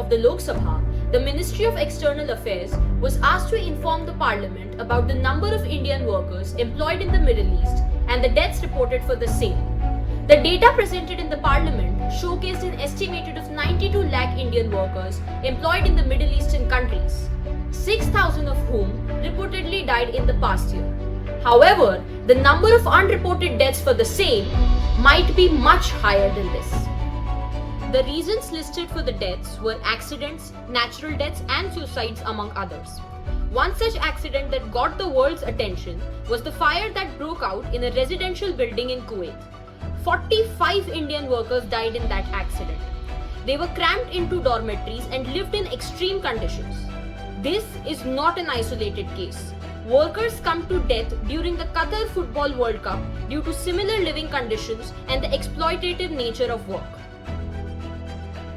of the Lok Sabha, the Ministry of External Affairs was asked to inform the Parliament about the number of Indian workers employed in the Middle East and the deaths reported for the same. The data presented in the Parliament showcased an estimated of 92 lakh Indian workers employed in the Middle Eastern countries, 6,000 of whom reportedly died in the past year. However, the number of unreported deaths for the same might be much higher than this. The reasons listed for the deaths were accidents, natural deaths, and suicides, among others. One such accident that got the world's attention was the fire that broke out in a residential building in Kuwait. 45 Indian workers died in that accident. They were cramped into dormitories and lived in extreme conditions. This is not an isolated case. Workers come to death during the Qatar Football World Cup due to similar living conditions and the exploitative nature of work.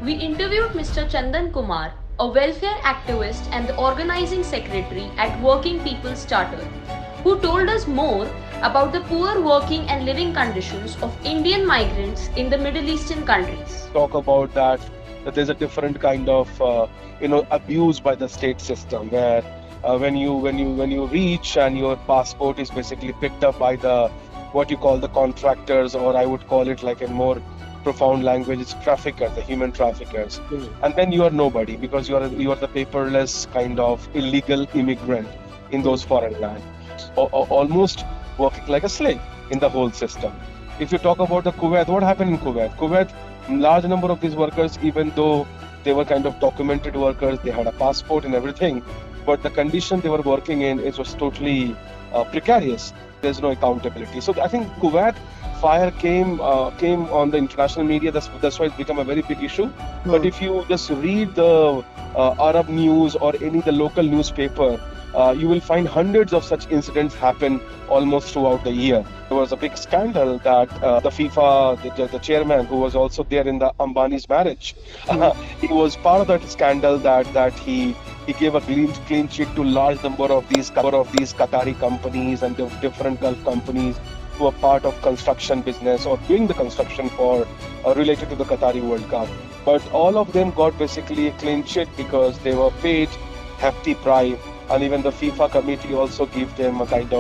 We interviewed Mr. Chandan Kumar, a welfare activist and the organizing secretary at Working People's Charter, who told us more about the poor working and living conditions of Indian migrants in the Middle Eastern countries. Talk about that there's a different kind of abuse by the state system where when you reach and your passport is basically picked up by the what you call the contractors, or I would call it like a more profound language, it's traffickers, the human traffickers. And then you are nobody because you are the paperless kind of illegal immigrant in those foreign lands, almost working like a slave in the whole system. If you talk about the Kuwait, what happened in Kuwait, large number of these workers, even though they were kind of documented workers, they had a passport and everything, but the condition they were working in, it was totally precarious. There's no accountability. So I think Kuwait fire came on the international media. That's why it's become a very big issue. But if you just read the Arab news or any the local newspaper, you will find hundreds of such incidents happen almost throughout the year. There was a big scandal that the FIFA, the chairman, who was also there in the Ambani's marriage, he was part of that scandal that he gave a clean sheet to large number of these Qatari companies and the different Gulf companies who are part of construction business or doing the construction for related to the Qatari World Cup. But all of them got basically a clean sheet because they were paid hefty bribe, and even the FIFA committee also gave them a kind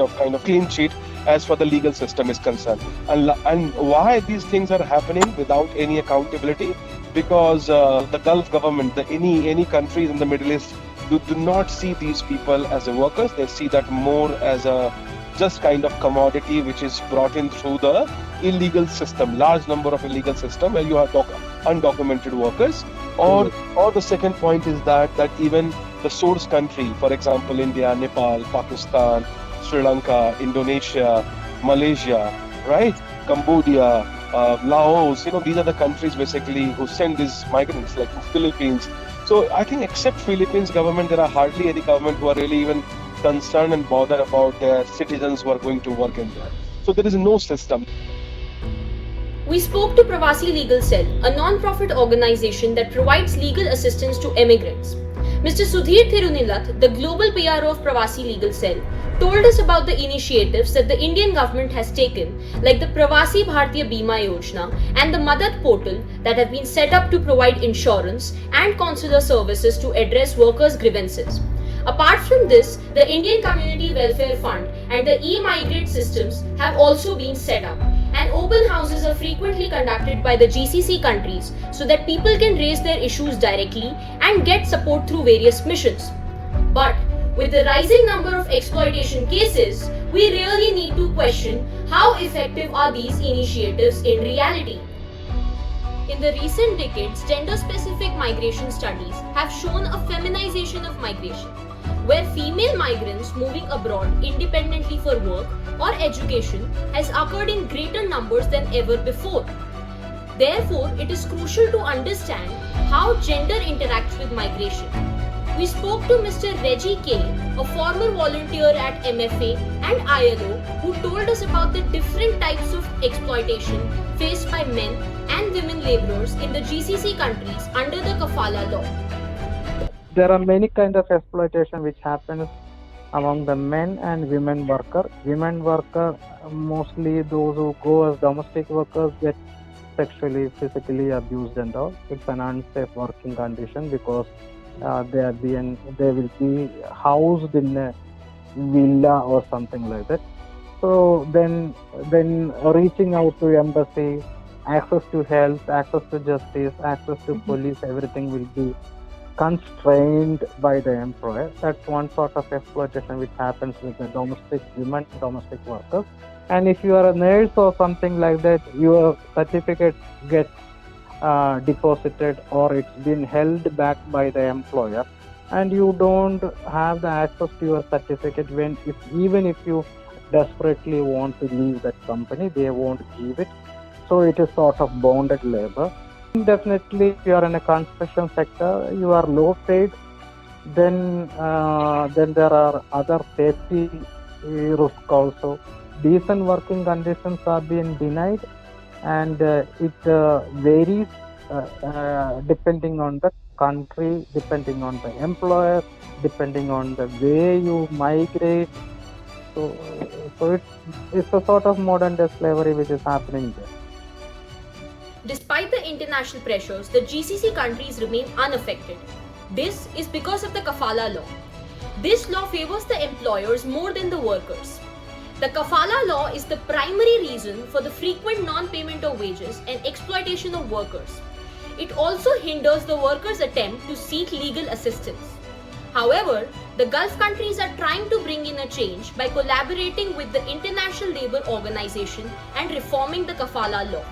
of clean sheet as far the legal system is concerned. And why these things are happening without any accountability? Because the Gulf government, any countries in the Middle East do not see these people as workers. They see that more as a just kind of commodity which is brought in through the illegal system, large number of illegal system where you have undocumented workers. Or the second point is that even the source country, for example, India, Nepal, Pakistan, Sri Lanka, Indonesia, Malaysia, right? Cambodia, Laos, these are the countries basically who send these migrants, like Philippines. So I think except Philippines government, there are hardly any government who are really even concerned and bothered about their citizens who are going to work in there. So there is no system. We spoke to Pravasi Legal Cell, a non-profit organization that provides legal assistance to immigrants. Mr. Sudhir Thirunilath, the global PRO of Pravasi Legal Cell, told us about the initiatives that the Indian government has taken, like the Pravasi Bhartiya Bima Yojana and the Madad portal that have been set up to provide insurance and consular services to address workers' grievances. Apart from this, the Indian Community Welfare Fund and the e-migrant systems have also been set up, and open houses are frequently conducted by the GCC countries so that people can raise their issues directly and get support through various missions. But with the rising number of exploitation cases, we really need to question how effective are these initiatives in reality. In the recent decades, gender-specific migration studies have shown a feminization of migration, where female migrants moving abroad independently for work or education has occurred in greater numbers than ever before. Therefore, it is crucial to understand how gender interacts with migration. We spoke to Mr. Reggie K, a former volunteer at MFA and ILO, who told us about the different types of exploitation faced by men and women laborers in the GCC countries under the Kafala law. There are many kinds of exploitation which happens among the men and women worker. Women worker, mostly those who go as domestic workers, get sexually, physically abused and all. It's an unsafe working condition because they will be housed in a villa or something like that. So then reaching out to embassy, access to health, access to justice, access to police, everything will be constrained by the employer. That's one sort of exploitation which happens with the domestic workers. And if you are a nurse or something like that, your certificate gets deposited or it's been held back by the employer, and you don't have the access to your certificate even if you desperately want to leave that company, they won't give it. So it is sort of bonded labor. Definitely, if you are in a construction sector, you are low paid. Then there are other safety risks also. Decent working conditions are being denied, and it varies depending on the country, depending on the employer, depending on the way you migrate. So it's a sort of modern day slavery which is happening there. Despite the international pressures, the GCC countries remain unaffected. This is because of the Kafala law. This law favors the employers more than the workers. The Kafala law is the primary reason for the frequent non-payment of wages and exploitation of workers. It also hinders the workers' attempt to seek legal assistance. However, the Gulf countries are trying to bring in a change by collaborating with the International Labour Organization and reforming the Kafala law.